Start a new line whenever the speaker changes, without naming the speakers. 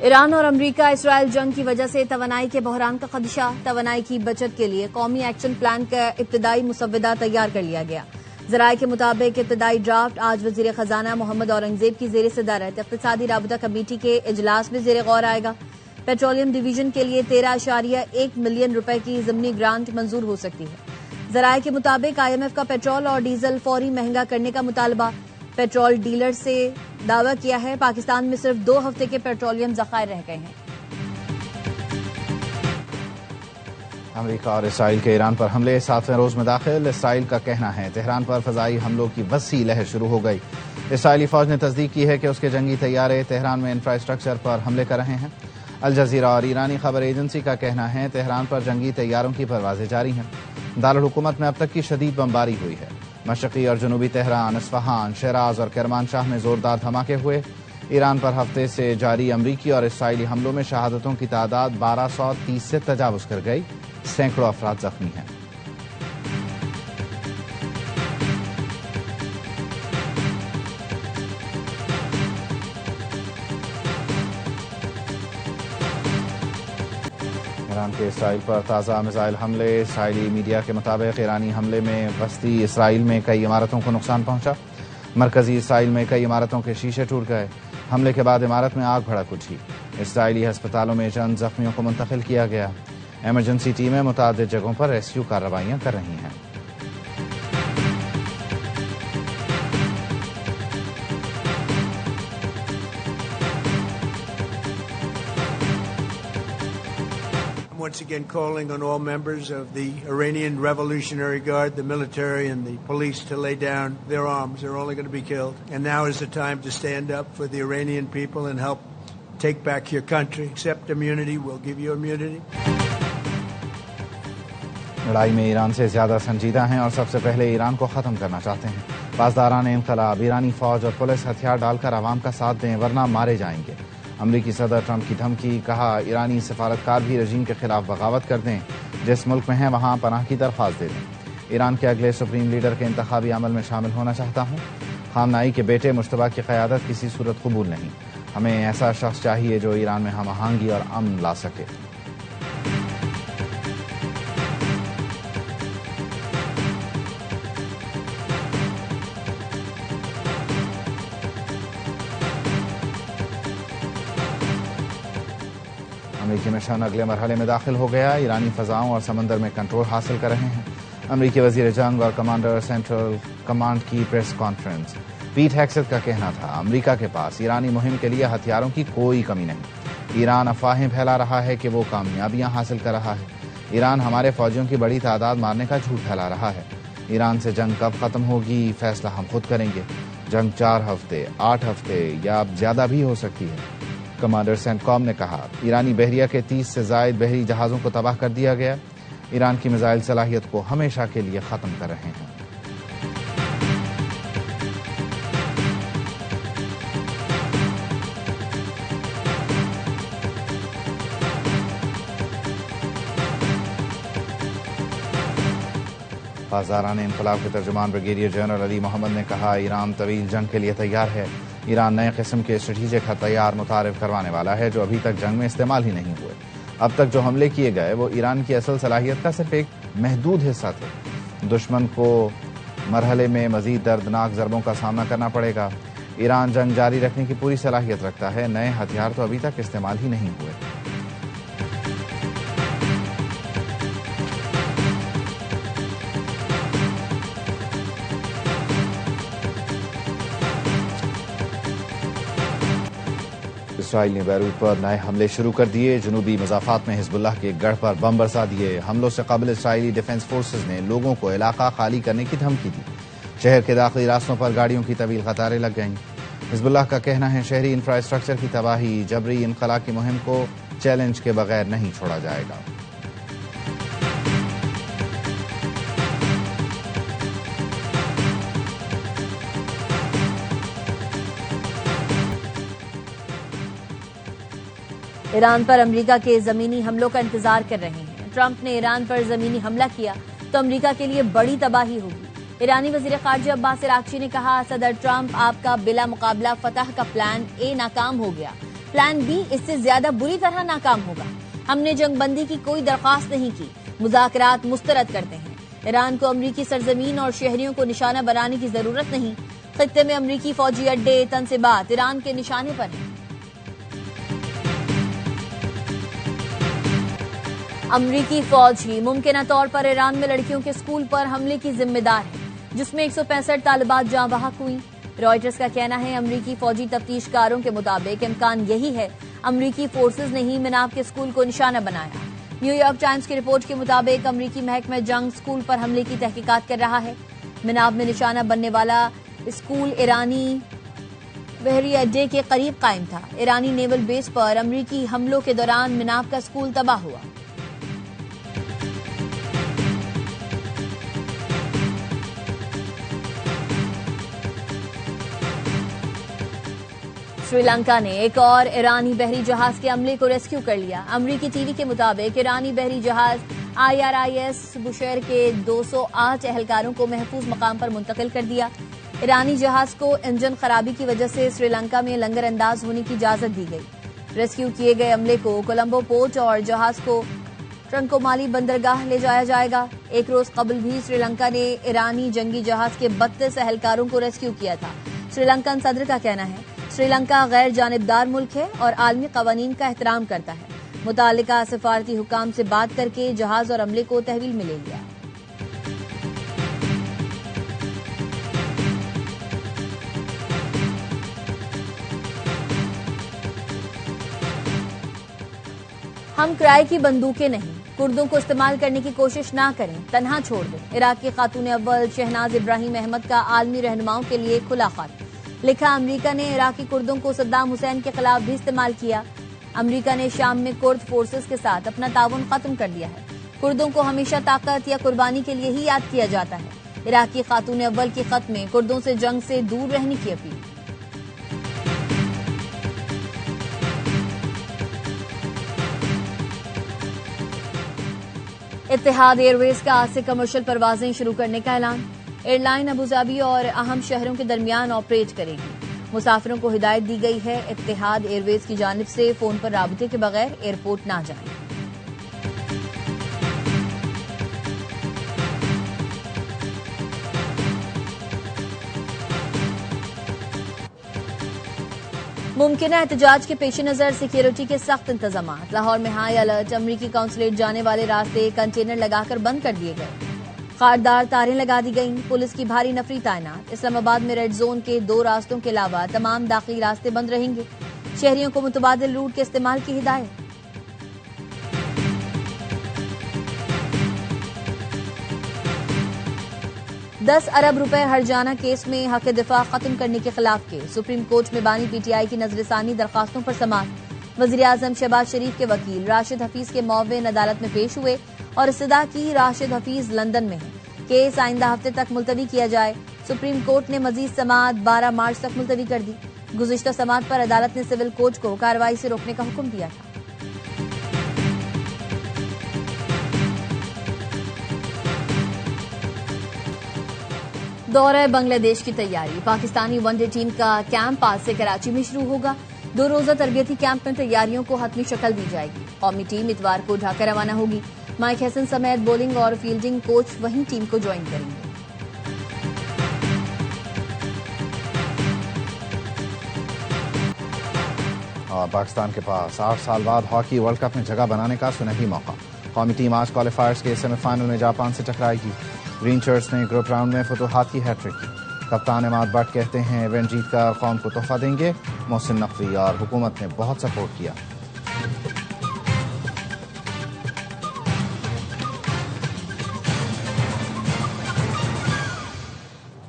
Iran और America Israel जंग की वजह से तवानाई के बहरान का खदशा। तवानाई की बचत के लिए कौमी एक्शन प्लान का इब्तदाई मुसव्वदा तैयार कर लिया गया। जराये के मुताबिक इब्तदाई ड्राफ्ट आज वजीर खजाना मोहम्मद औरंगजेब की जेर सदारत इक्तिसादी राबता कमेटी के इजलास में जेर गौर आएगा। पेट्रोलियम डिवीजन के लिए 13.1 मिलियन रुपए की ज़मीनी ग्रांट मंजूर हो सकती है। जराये के मुताबिक IMF का पेट्रोल और डीजल फौरी महंगा करने का मुतालबा। पेट्रोल डीलर से दावा किया है पाकिस्तान में सिर्फ 2 हफ्ते के पेट्रोलियम ज़खायर रह गए हैं।
अमेरिका और इसराइल के ईरान पर हमले 7वें रोज में दाखिल। इसराइल का कहना है तेहरान पर फजाई हमलों की वसी लहर शुरू हो गई। इसराइली फौज ने तस्दीक की है कि उसके जंगी तैयारे तेहरान में इंफ्रास्ट्रक्चर पर हमले कर रहे हैं। अल जजीरा और ईरानी खबर एजेंसी का कहना है तेहरान पर जंगी तैयारों की परवाजें जारी हैं। दारुल हुकूमत में अब तक की शदीद बमबारी हुई है। मशरकी और जनूबी तेहरान, इसफहान, शराज और करमानशाह में जोरदार धमाके हुए। ईरान पर हफ्ते से जारी अमरीकी और इसराइली हमलों में शहादतों की तादाद 1230 से तजावुज कर गई। सैकड़ों अफराद जख्मी हैं। ईरान के इसराइल पर ताज़ा मिसाइल हमले। इसराइली मीडिया के मुताबिक ईरानी हमले में वस्ती इसराइल में कई इमारतों को नुकसान पहुंचा। मरकजी इसराइल में कई इमारतों के शीशे टूट गए। हमले के बाद इमारत में आग भड़क उठी। इसराइली अस्पतालों में चंद जख्मियों को मुंतकिल किया गया। इमरजेंसी टीमें मुतादिद जगहों पर रेस्क्यू कार्रवाइयां कर रही हैं।
Once again calling on all members of the Iranian Revolutionary Guard, the military and the police to lay down their arms. They're only going to be killed. And now is the time to stand up for the Iranian people and help take back your country. Accept immunity. We'll give you immunity.
लड़ाई में Iran से ज्यादा संजीदा हैं और सबसे पहले Iran को खत्म करना चाहते हैं। पासदारान इनकलाब, ईरानी फौज और पुलिस हथियार डालकर आवाम का साथ दें वरना मारे जाएंगे। अमरीकी सदर ट्रंप की धमकी। कहा ईरानी सफारतकार भी रजीम के खिलाफ बगावत कर दें। जिस मुल्क में हैं वहां पनाह की दरख्वास्त दे दें। ईरान के अगले सुप्रीम लीडर के इंतखाबी अमल में शामिल होना चाहता हूं। खामनाई के बेटे मुश्तबा की क़यादत किसी सूरत कबूल नहीं। हमें ऐसा शख्स चाहिए जो ईरान में हम आहंगी और अमन ला सके। अमरीकी मिशन अगले मरहले में दाखिल हो गया। ईरानी फजाओं और समंदर में कंट्रोल हासिल कर रहे हैं। अमरीकी वजीर जंग और कमांडर सेंट्रल कमांड की प्रेस कॉन्फ्रेंस। पीट हेक्सेथ का कहना था अमरीका के पास ईरानी मुहिम के लिए हथियारों की कोई कमी नहीं। ईरान अफवाहें फैला रहा है कि वो कामयाबियां हासिल कर रहा है। ईरान हमारे फौजियों की बड़ी तादाद मारने का झूठ फैला रहा है। ईरान से जंग कब खत्म होगी फैसला हम खुद करेंगे। जंग 4 हफ्ते, 8 हफ्ते या ज्यादा भी हो सकती है। कमांडर सेंटकॉम ने कहा ईरानी बहरिया के 30 से जायद बहरी जहाजों को तबाह कर दिया गया। ईरान की मिसाइल सलाहियत को हमेशा के लिए खत्म कर रहे हैं। बाजारान इनकलाब के तर्जुमान ब्रिगेडियर जनरल अली मोहम्मद ने कहा ईरान तवील जंग के लिए तैयार है। ईरान नए किस्म के स्ट्रेटेजिक हथियार मुतारिफ करवाने वाला है जो अभी तक जंग में इस्तेमाल ही नहीं हुए। अब तक जो हमले किए गए वो ईरान की असल सलाहियत का सिर्फ एक महदूद हिस्सा थे। दुश्मन को मरहले में मजीद दर्दनाक ज़रबों का सामना करना पड़ेगा। ईरान जंग जारी रखने की पूरी सलाहियत रखता है। नए हथियार तो अभी तक इस्तेमाल ही नहीं हुए। इसराइल ने बैरूत पर नए हमले शुरू कर दिए। जनूबी मज़ाफ़ात में हिज़्बुल्लाह के गढ़ पर बम बरसा दिए। हमलों से कबल इसराइली डिफेंस फोर्सेज ने लोगों को इलाका खाली करने की धमकी दी। शहर के दाखिली रास्तों पर गाड़ियों की तवील कतारें लग गईं। हिज़्बुल्लाह का कहना है शहरी इंफ्रास्ट्रक्चर की तबाही जबरी इनखला की मुहिम को चैलेंज के बगैर नहीं छोड़ा जाएगा।
ईरान पर अमेरिका के जमीनी हमलों का इंतजार कर रहे हैं। ट्रंप ने ईरान पर जमीनी हमला किया तो अमेरिका के लिए बड़ी तबाही होगी। ईरानी वजीर खारजा अब्बास अरागची ने कहा सदर ट्रंप आपका बिला मुकाबला फतह का प्लान ए नाकाम हो गया। प्लान बी इससे ज्यादा बुरी तरह नाकाम होगा। हमने जंगबंदी की कोई दरख्वास्त नहीं की, मुज़ाकरात मुस्तरद करते हैं। ईरान को अमरीकी सरजमीन और शहरियों को निशाना बनाने की जरूरत नहीं। खित्ते में अमरीकी फौजी अड्डे, तनसीबात ईरान के निशाने पर हैं। अमरीकी फौज ही मुमकिन तौर पर ईरान में लड़कियों के स्कूल पर हमले की जिम्मेदार है, जिसमें 165 तालिबात जाँ बहक हुई। रॉयटर्स का कहना है अमरीकी फौजी तफ्तीशकारों के मुताबिक इम्कान यही है अमरीकी फोर्सेज ने ही मिनाब के स्कूल को निशाना बनाया। न्यूयॉर्क टाइम्स की रिपोर्ट के मुताबिक अमरीकी महकमा जंग स्कूल पर हमले की तहकीकात कर रहा है। मिनाब में निशाना बनने वाला स्कूल ईरानी बहरी अड्डे के करीब कायम था। ईरानी नेवल बेस पर अमरीकी हमलों के दौरान मिनाब का स्कूल तबाह हुआ। श्रीलंका ने एक और ईरानी बहरी जहाज के अमले को रेस्क्यू कर लिया। अमरीकी टीवी के मुताबिक ईरानी बहरी जहाज IRIS बुशेर के 208 एहलकारों को महफूज मकाम पर मुंतकिल कर दिया। ईरानी जहाज को इंजन खराबी की वजह से श्रीलंका में लंगर अंदाज होने की इजाजत दी गई। रेस्क्यू किए गए अमले को कोलंबो पोर्ट और जहाज को ट्रंकोमाली बंदरगाह ले जाया जाएगा। एक रोज कबल भी श्रीलंका ने ईरानी जंगी जहाज के 32 एहलकारों को रेस्क्यू किया था। श्रीलंकन सदर का कहना है श्रीलंका गैर जानिबदार मुल्क है और आलमी कवानीन का एहतराम करता है। मुतालिका सिफारती हुकाम से बात करके जहाज और अमले को तहवील में ले लिया। हम किराए की बंदूकें नहीं, कुर्दों को इस्तेमाल करने की कोशिश ना करें, तन्हा छोड़ दें। इराक की खातून अव्वल शहनाज इब्राहिम अहमद का आलमी रहनुमाओं के लिए खुला खत लिखा। अमरीका ने इराकी कुर्दों को सद्दाम हुसैन के खिलाफ भी इस्तेमाल किया। अमरीका ने शाम में कुर्द फोर्सेस के साथ अपना ताउन खत्म कर दिया है। कुर्दों को हमेशा ताकत या कुर्बानी के लिए ही याद किया जाता है। इराकी खातून अव्वल के खत में कुर्दों से जंग से दूर रहने की अपील। इत्तेहाद एयरवेज का आज से कमर्शियल परवाजें शुरू करने का ऐलान। एयरलाइन अबूधाबी और अहम शहरों के दरमियान ऑपरेट करेगी। मुसाफिरों को हिदायत दी गई है इत्तेहाद एयरवेज की जानिब से फोन पर राबते के बगैर एयरपोर्ट ना जाएं। मुमकिन एहतजाज के पेश नजर सिक्योरिटी के सख्त इंतजाम। लाहौर में हाई अलर्ट। अमरीकी काउंसलेट जाने वाले रास्ते कंटेनर लगाकर बंद कर दिए गए। खारदार तारें लगा दी गईं। पुलिस की भारी नफरी तैनात। इस्लामाबाद में रेड जोन के 2 रास्तों के अलावा तमाम दाखिली रास्ते बंद रहेंगे। शहरियों को मुतबादिल रूट के इस्तेमाल की हिदायत। $10 अरब हर्जाना केस में हक दिफा खत्म करने के खिलाफ के सुप्रीम कोर्ट में बानी PTI की नजरसानी दरखास्तों पर समाअत। वजीर आजम शहबाज शरीफ के वकील राशिद हफीज के मुअव्विन अदालत में पेश हुए और इस्तदा की राशिद हफीज लंदन में है। केस आइंदा हफ्ते तक मुलतवी किया जाए। सुप्रीम कोर्ट ने मजीद समाअत 12 मार्च तक मुलतवी कर दी। गुज़िश्ता समाअत पर अदालत ने सिविल कोर्ट को कार्रवाई से रोकने का हुक्म दिया था। दौरे बांग्लादेश की तैयारी। पाकिस्तानी वनडे टीम का कैंप आज से कराची में शुरू होगा। 2 रोजा तरबियती कैंप में तैयारियों को हतमी शक्ल दी जाएगी। कौमी टीम इतवार को ढाका रवाना होगी। माइक हसन समेत बॉलिंग और फील्डिंग कोच वहीं टीम को ज्वाइन करेंगे।
और पाकिस्तान के पास 8 साल बाद हॉकी वर्ल्ड कप में जगह बनाने का सुनहरी मौका। कौमी टीम आज क्वालिफायर्स के सेमीफाइनल में जापान से टकराएगी। ग्रीन शर्ट्स ने ग्रुप राउंड में फतुहात की हैट्रिक की। कप्तान इमाद भट्ट कहते हैं इवेंट जीतकर कौम को तोहफा देंगे। मोहसिन नकवी और हुकूमत ने बहुत सपोर्ट किया।